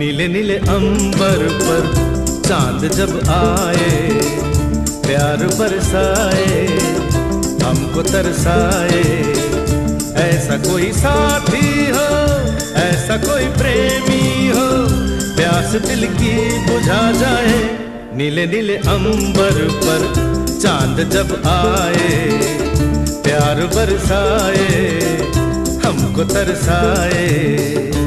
नीले नीले अंबर पर चांद जब आए, प्यार बरसाए, हमको तरसाए। ऐसा कोई साथी हो, ऐसा कोई प्रेमी हो, प्यास दिल की बुझा जाए। नीले नीले अंबर पर चांद जब आए, प्यार बरसाए, हमको तरसाए।